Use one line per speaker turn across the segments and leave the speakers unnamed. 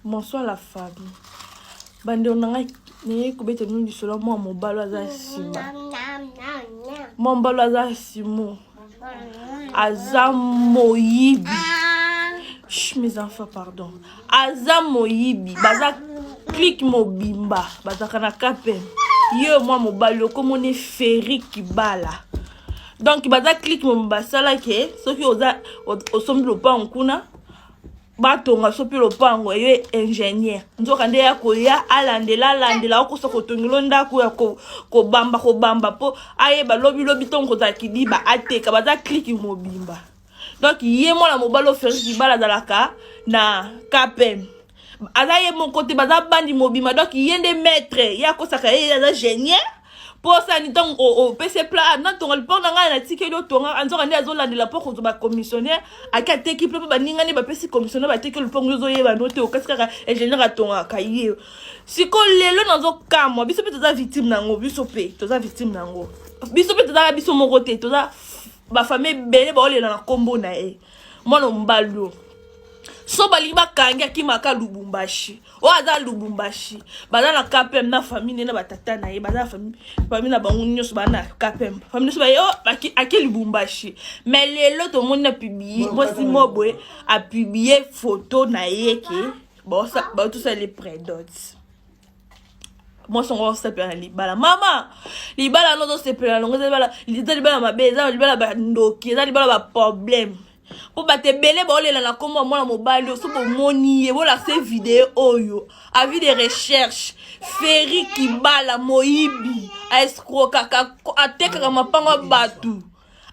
Bonsoir la famille. Bande on a né kubete nous solo moi mon balo aza sima. Mon balo aza simo. Aza moyibi. Chut, mes enfants, pardon. Aza moyibi. Baza clique mobimba. Baza kana kape. Yo moi mon balo comme on est ferry qui bala. Donc baza clique mobimba sala ke ce qui oza au somme le pas en kuna. Batonga sopi lopango ye ingénieur nzoka nde ya koya alandela okosa kotongelo ndako ya ko bamba po ayeba lobi tongo za kidiba ateka baza clique mobimba. Donc ye mona mobalo ferki bala dalaka na kapem aza ye mon côté baza bandi mobimba. Donc yende maître ya kosaka ye aza ingénieur pour ça ni donc au PC plat na tonga le pona nga na tikelo tonga anzoka ndi azolandela po ko ba commissionnaire akate équipe ba ninga ni ba PC commissionnaire ba tekelo pongo zo yeba note o kasika ingénieur atonga kaye siko lelo nazo kamwa biso pe toza victime nango biso pe toza victime nango biso pe toza biso mon côté toza ba famille belé ba olela na kombo na e mwana mbalo so baliba kangia kimaka Lubumbashi o aza Lubumbashi baza na kapem na famille na batata na ye baza famille na bango nyos bana kapem famille so ba yo aki Lubumbashi mais lelo to monde na publier moi si mobwe a publier photo na ye ke bon ça ba tout ça les prédotes moi son gros s'appelle libala maman libala no do s'appelle longo libala mabeza libala ba ndoki libala ba problème. Pour battre belé ba olela na kombo mwana mobali so bo moni e bola ces vidéos oyo avis de recherche Ferry Kibala moyibi a escroka ateka mapanga batu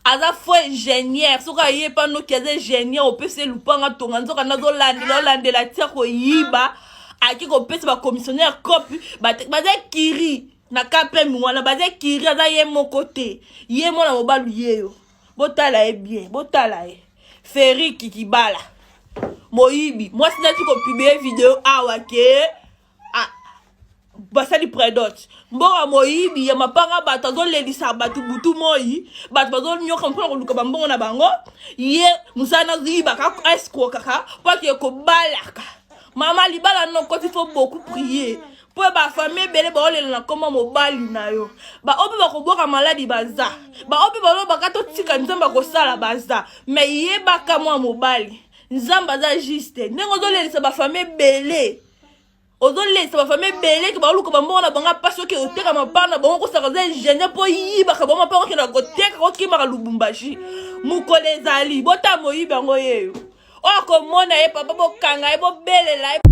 aza fo ingénieur so ka yepa no ki aza ingénieur o pese lupanga tonga nzoka nazo landela tia ko yiba aki ko pese ba commissionnaire copie baza kiri na kapem wana baza kiri aza ye mon côté ye mwana mobali yeyo botala e bien botala e Ferry Kibala moyibi moi si nati ko publier vidéo awa ke basali prédote mbonga moyibi ya mapanga bato zo lelisa bato butu moyi bato bazo nyoka mpona ko luka bambongo na bango ye musana ziba ka escroc kaka parce que ko balaka mama libala non quand il faut beaucoup prier pour ba famille belé ba olela na koma mobali na yo ba obi ba ko boka maladi baza ba obi ba lo ba ka to tika nzamba ko sala baza mais ye ba ka mwa mobali nzamba za juste nengo zo lelisa ba famille belé ozolesa ba famille belé ke ba luka ba mbona banga paso ke oteka mapana bango ko saka za ingénieur po yiba ka ba mapana ke na ko teka ko kima Lubumbashi mukole zali bota moyiba ngo yeyo o ko mona ye papa bo kanga e bo belela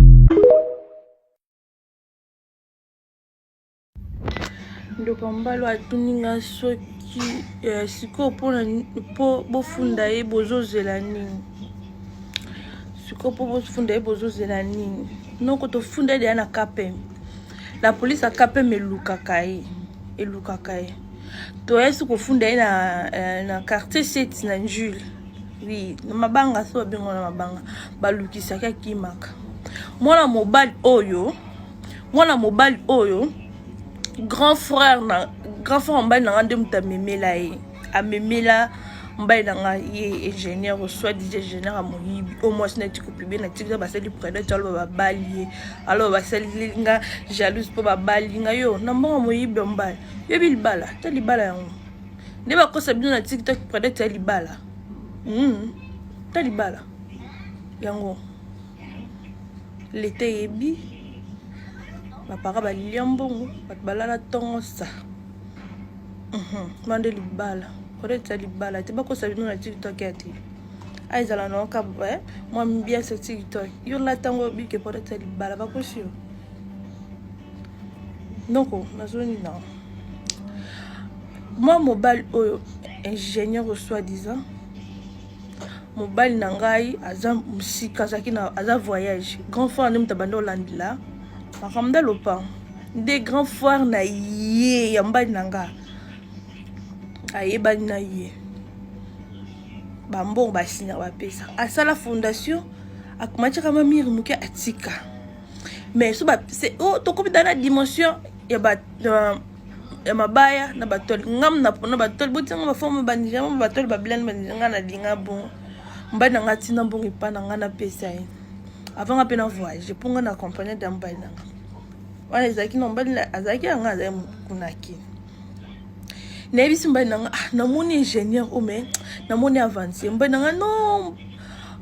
ndoka mbalo atuninga soki siko po bofunda ye bozozela nini siko po bofunda ye bozozela nini noko tofunda ye na kapem la police a kapem elukaka ye to yesu kofunda ye na quartier 7 na Jules oui na mabanga so bingo na mabanga balukisaki akimaka mwana mobali oyo grand frère mbali na ngande muta memela ye amemela mbali na nga ye ingénieur soit DJ ingénieur a moyibi au moins na tiko publier na tiko basali prédate alo babali ye alo basali nga jalouse po babali nga yo na mbongo moyibi mbali yo bilibala ta libala yango ne ba kosa bino na TikTok prédate libala ta libala yango l'été yebi bapaka balilia mbongo bato balala ntongo sa mande libala kodeta libala te bakosa bino na TikTok ya te aizala na oka mwa mbia sa TikTok yo la tango bike podeta libala bakosi yo donc nazoni na moi mobile oyo ingénieur soi-disant mobile na ngai aza musika zaki na aza voyage grand frère ndim tabanda olandila makamda lopa des grands frères na ye ya mbali nanga ayebani na ye bambongo basinya bapesa asala fondation akumati kama miri muke atika mais so ba c'est tokopita na dimension ya mabaya na batoli ngam na pona batoli botinga ba forme banijama batoli ba blend banijanga na linga bon mbali nanga tina mbongo ipana nga na pesa ye avant à voyage pour qu'on accompagne dans mobali nanga wana ezaki no mobali azaki anga za kunaki na ebisi mobali nanga na moni ingénieur o mais na moni avancier mobali nanga non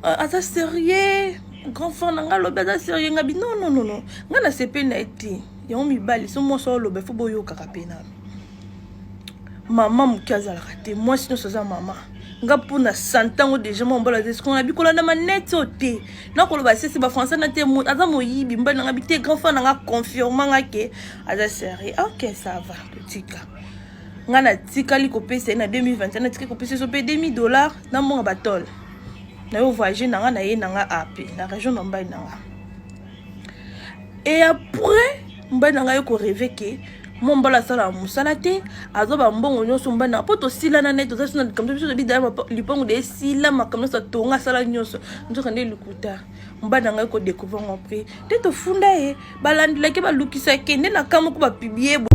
asa sérieux grand frère nanga lobe asa sérieux ngabi non nga na sepe na eti yango mibali so mo so lobe fo boyo kaka pena maman mukaza la kate moi sinon ça maman nga puna santango déjà mon bola de ce qu'on a bi kolanda manette oté na koloba c'est ba français na te mo aza moyibi mbana nga bité grand frère nga confirma nga ke aza sérieux OK ça va tika nga na tika li ko pesa na 2021 na tika ko pesa so pe $2000 na mo batol na yo voyager na nga na ye na nga AP na région nomba na nga et après mbana nga yo ko rêver ke mon bala sala musala te azoba mbongo nyonso mbana poto sila na net oza sina comme ça bida lipongo de sila makamno sa tonga sala nyonso nzoka nde likuta mbana nga ko découvrir mon prix te to funda e balandila ke ba lukisa ke nde na kamo ko ba publier